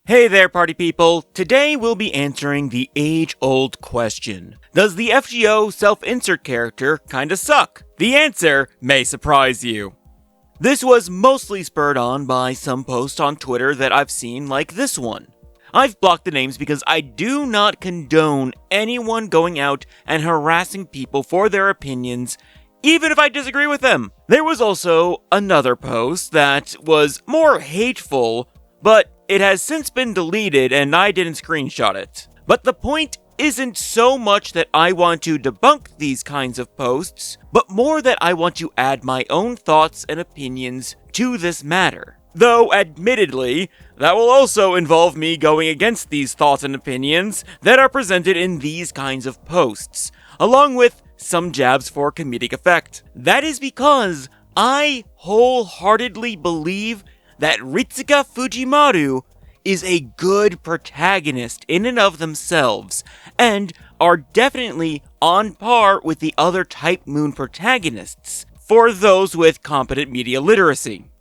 Hey there, party people! Today we'll be answering the age-old question. Does the FGO self-insert character kinda suck? The answer may surprise you. This was mostly spurred on by some posts on Twitter that I've seen like this one. I've blocked the names because I do not condone anyone going out and harassing people for their opinions, even if I disagree with them. There was also another post that was more hateful, but it has since been deleted and I didn't screenshot it. But the point isn't so much that I want to debunk these kinds of posts, but more that I want to add my own thoughts and opinions to this matter. Though, admittedly, that will also involve me going against these thoughts and opinions that are presented in these kinds of posts, along with some jabs for comedic effect. That is because I wholeheartedly believe that Ritsuka Fujimaru is a good protagonist in and of themselves, and are definitely on par with the other Type Moon protagonists, for those with competent media literacy.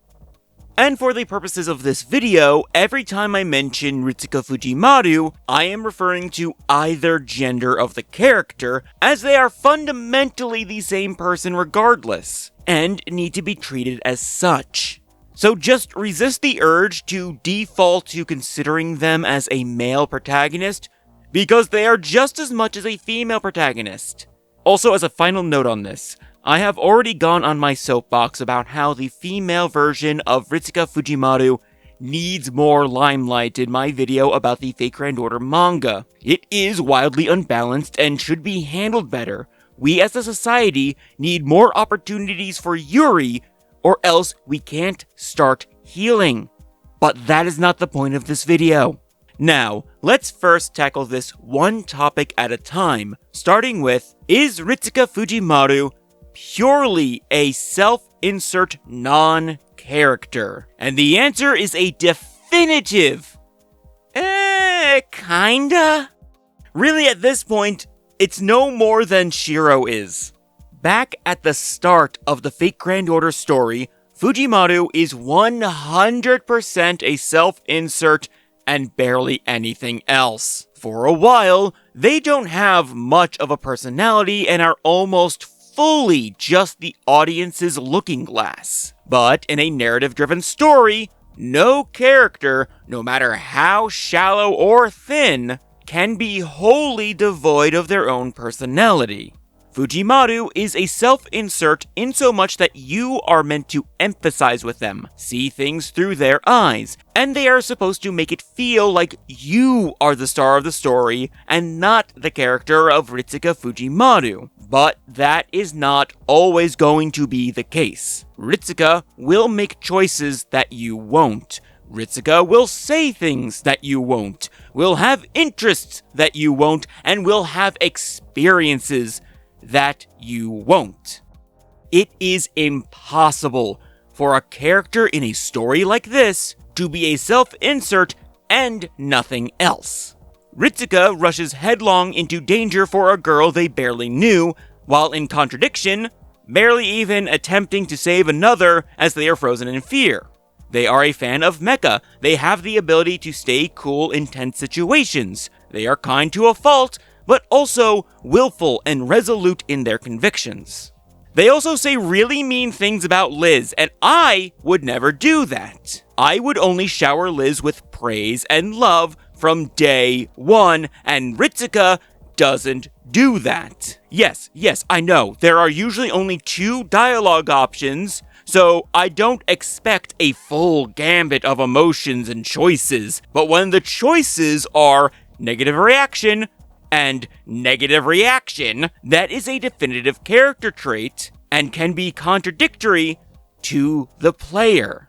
And for the purposes of this video, every time I mention Ritsuka Fujimaru, I am referring to either gender of the character, as they are fundamentally the same person regardless, and need to be treated as such. So just resist the urge to default to considering them as a male protagonist, because they are just as much as a female protagonist. Also, as a final note on this, I have already gone on my soapbox about how the female version of Ritsuka Fujimaru needs more limelight in my video about the Fate Grand Order manga. It is wildly unbalanced and should be handled better. We as a society need more opportunities for Yuri, or else we can't start healing. But that is not the point of this video. Now, let's first tackle this one topic at a time, starting with, is Ritsuka Fujimaru purely a self-insert non-character? And the answer is a definitive, kinda? Really, at this point, it's no more than Shiro is. Back at the start of the Fate Grand Order story, Fujimaru is 100% a self-insert and barely anything else. For a while, they don't have much of a personality and are almost fully just the audience's looking glass. But in a narrative-driven story, no character, no matter how shallow or thin, can be wholly devoid of their own personality. Fujimaru is a self-insert in so much that you are meant to empathize with them, see things through their eyes, and they are supposed to make it feel like you are the star of the story and not the character of Ritsuka Fujimaru. But that is not always going to be the case. Ritsuka will make choices that you won't. Ritsuka will say things that you won't, will have interests that you won't, and will have experiences that you won't. It is impossible for a character in a story like this to be a self-insert and nothing else. Ritsuka rushes headlong into danger for a girl they barely knew, while in contradiction, barely even attempting to save another as they are frozen in fear. They are a fan of mecha. They have the ability to stay cool in tense situations. They are kind to a fault, but also willful and resolute in their convictions. They also say really mean things about Liz, and I would never do that. I would only shower Liz with praise and love from day one, and Ritsuka doesn't do that. Yes, I know, there are usually only 2 dialogue options, so I don't expect a full gambit of emotions and choices, but when the choices are negative reaction, and negative reaction, that is a definitive character trait and can be contradictory to the player.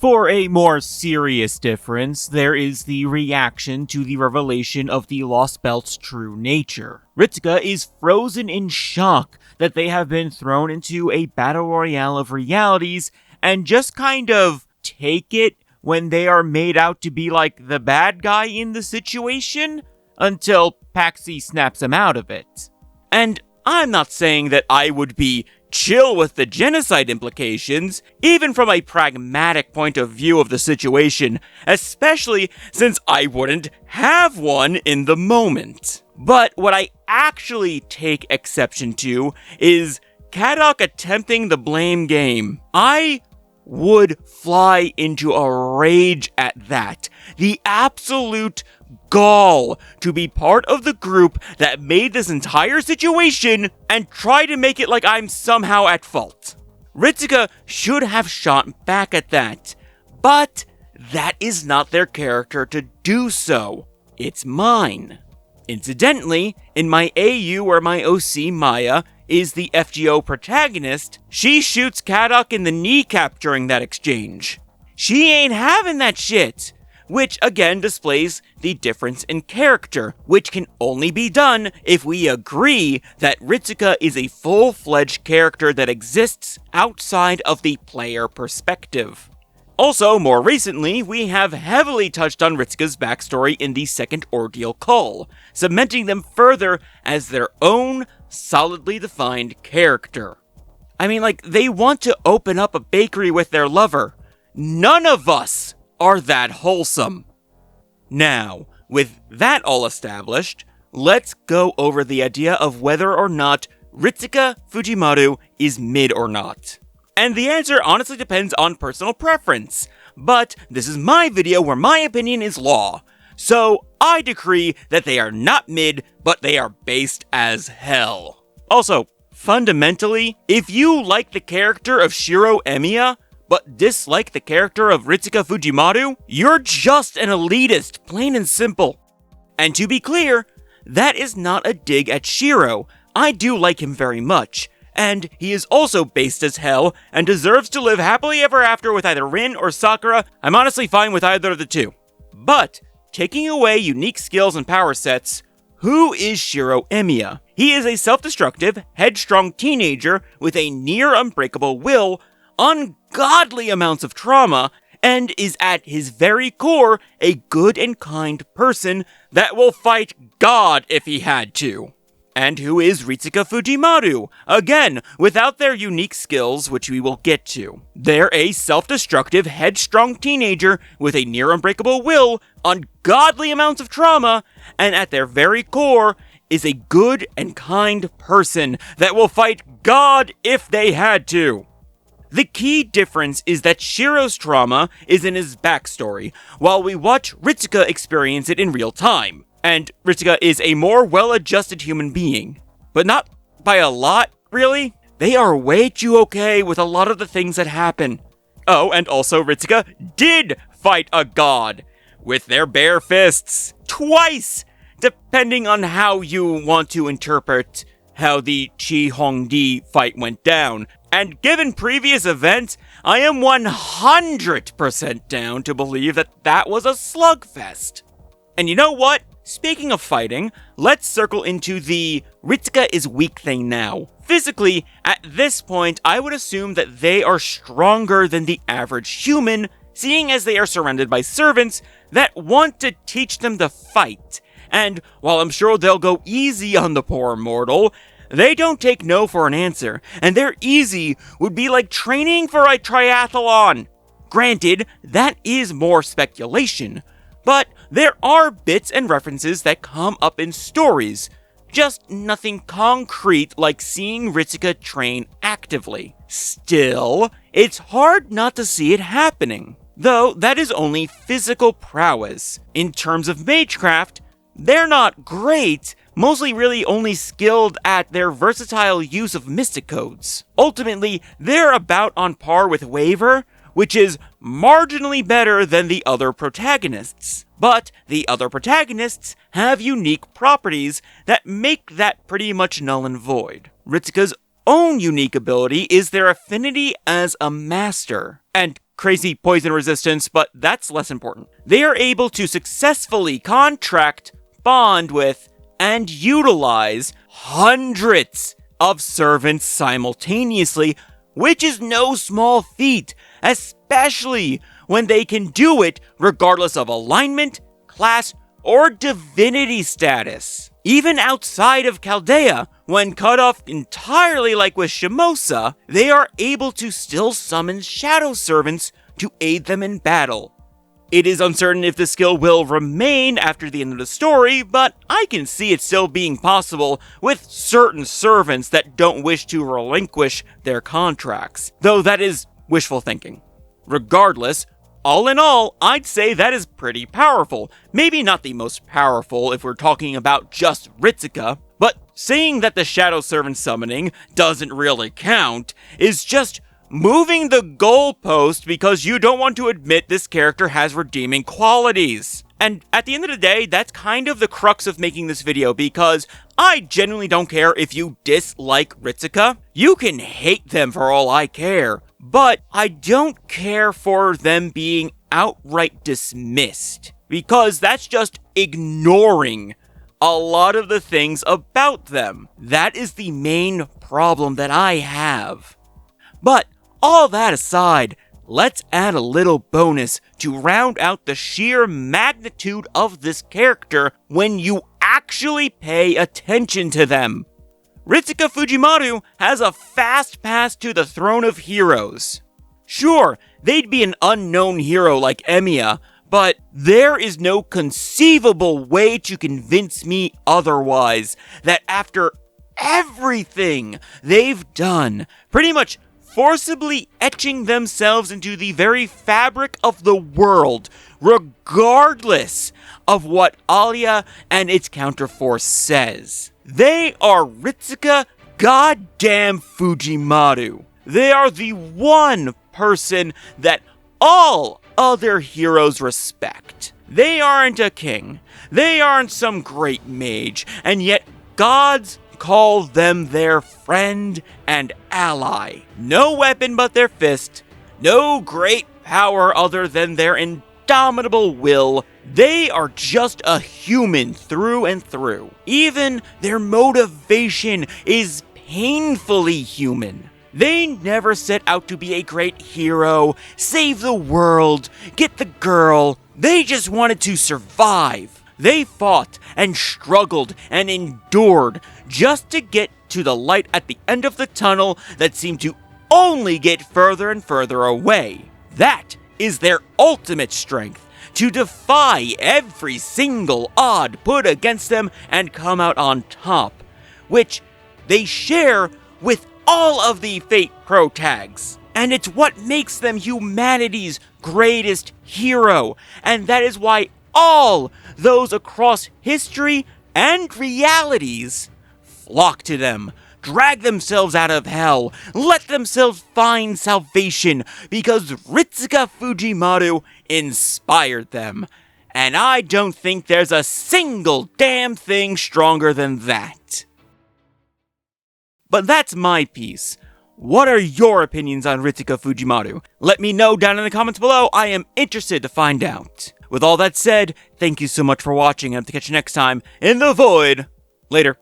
For a more serious difference, there is the reaction to the revelation of the Lost Belt's true nature. Ritsuka is frozen in shock that they have been thrown into a battle royale of realities and just kind of take it when they are made out to be like the bad guy in the situation, until Paxi snaps him out of it. And I'm not saying that I would be chill with the genocide implications, even from a pragmatic point of view of the situation, especially since I wouldn't have one in the moment. But what I actually take exception to is Kadok attempting the blame game. I would fly into a rage at that. The absolute gall to be part of the group that made this entire situation and try to make it like I'm somehow at fault. Ritsuka should have shot back at that, but that is not their character to do so. It's mine. Incidentally, in my AU where my OC Maya is the FGO protagonist, she shoots Kadok in the kneecap during that exchange. She ain't having that shit, which again displays the difference in character, which can only be done if we agree that Ritsuka is a full-fledged character that exists outside of the player perspective. Also, more recently, we have heavily touched on Ritsuka's backstory in the second Ordeal Call, cementing them further as their own solidly defined character. I mean, they want to open up a bakery with their lover. None of us are that wholesome. Now, with that all established, let's go over the idea of whether or not Ritsuka Fujimaru is mid or not. And the answer honestly depends on personal preference, but this is my video where my opinion is law. So I decree that they are not mid, but they are based as hell. Also, fundamentally, if you like the character of Shiro Emiya, but dislike the character of Ritsuka Fujimaru, you're just an elitist, plain and simple. And to be clear, that is not a dig at Shiro. I do like him very much. And he is also based as hell, and deserves to live happily ever after with either Rin or Sakura. I'm honestly fine with either of the two. But, taking away unique skills and power sets, who is Shiro Emiya? He is a self-destructive, headstrong teenager with a near-unbreakable will, ungodly amounts of trauma, and is at his very core a good and kind person that will fight God if he had to. And who is Ritsuka Fujimaru? Again, without their unique skills, which we will get to. They're a self-destructive, headstrong teenager with a near-unbreakable will, ungodly amounts of trauma, and at their very core is a good and kind person that will fight God if they had to. The key difference is that Shiro's trauma is in his backstory, while we watch Ritsuka experience it in real time. And Ritsuka is a more well-adjusted human being. But not by a lot, really. They are way too okay with a lot of the things that happen. Oh, and also Ritsuka did fight a god with their bare fists. Twice! Depending on how you want to interpret how the Chi Hongdi fight went down. And given previous events, I am 100% down to believe that that was a slugfest. And you know what? Speaking of fighting, let's circle into the Ritsuka is weak thing now. Physically, at this point, I would assume that they are stronger than the average human, seeing as they are surrounded by servants that want to teach them to fight. And while I'm sure they'll go easy on the poor mortal, they don't take no for an answer, and their easy would be like training for a triathlon. Granted, that is more speculation, but there are bits and references that come up in stories, just nothing concrete like seeing Ritsuka train actively. Still, it's hard not to see it happening, though that is only physical prowess. In terms of magecraft, they're not great, mostly really only skilled at their versatile use of mystic codes. Ultimately, they're about on par with Waver, which is marginally better than the other protagonists. But the other protagonists have unique properties that make that pretty much null and void. Ritsuka's own unique ability is their affinity as a master, and crazy poison resistance, but that's less important. They are able to successfully contract, bond with, and utilize hundreds of servants simultaneously, which is no small feat, especially when they can do it regardless of alignment, class, or divinity status. Even outside of Chaldea, when cut off entirely like with Shimosa, they are able to still summon shadow servants to aid them in battle. It is uncertain if the skill will remain after the end of the story, but I can see it still being possible with certain servants that don't wish to relinquish their contracts, though that is wishful thinking. Regardless, all in all, I'd say that is pretty powerful. Maybe not the most powerful if we're talking about just Ritsuka, but saying that the Shadow Servant summoning doesn't really count is just moving the goalpost because you don't want to admit this character has redeeming qualities. And at the end of the day, that's kind of the crux of making this video, because I genuinely don't care if you dislike Ritsuka. You can hate them for all I care, but I don't care for them being outright dismissed, because that's just ignoring a lot of the things about them. That is the main problem that I have. But all that aside, let's add a little bonus to round out the sheer magnitude of this character when you actually pay attention to them. Ritsuka Fujimaru has a fast pass to the throne of heroes. Sure, they'd be an unknown hero like Emiya, but there is no conceivable way to convince me otherwise that after everything they've done, pretty much forcibly etching themselves into the very fabric of the world, regardless of what Alia and its counterforce says. They are Ritsuka goddamn Fujimaru. They are the one person that all other heroes respect. They aren't a king, they aren't some great mage, and yet gods call them their friend and ally. No weapon but their fist, no great power other than their indomitable will. They are just a human through and through. Even their motivation is painfully human. They never set out to be a great hero, save the world, get the girl. They just wanted to survive. They fought and struggled and endured just to get to the light at the end of the tunnel that seemed to only get further and further away. That is their ultimate strength, to defy every single odd put against them and come out on top, which they share with all of the Fate protags. And it's what makes them humanity's greatest hero, and that is why all those across history and realities flock to them, drag themselves out of hell, let themselves find salvation, because Ritsuka Fujimaru inspired them. And I don't think there's a single damn thing stronger than that. But that's my piece. What are your opinions on Ritsuka Fujimaru? Let me know down in the comments below. I am interested to find out. With all that said, thank you so much for watching, and I hope to catch you next time in the void. Later.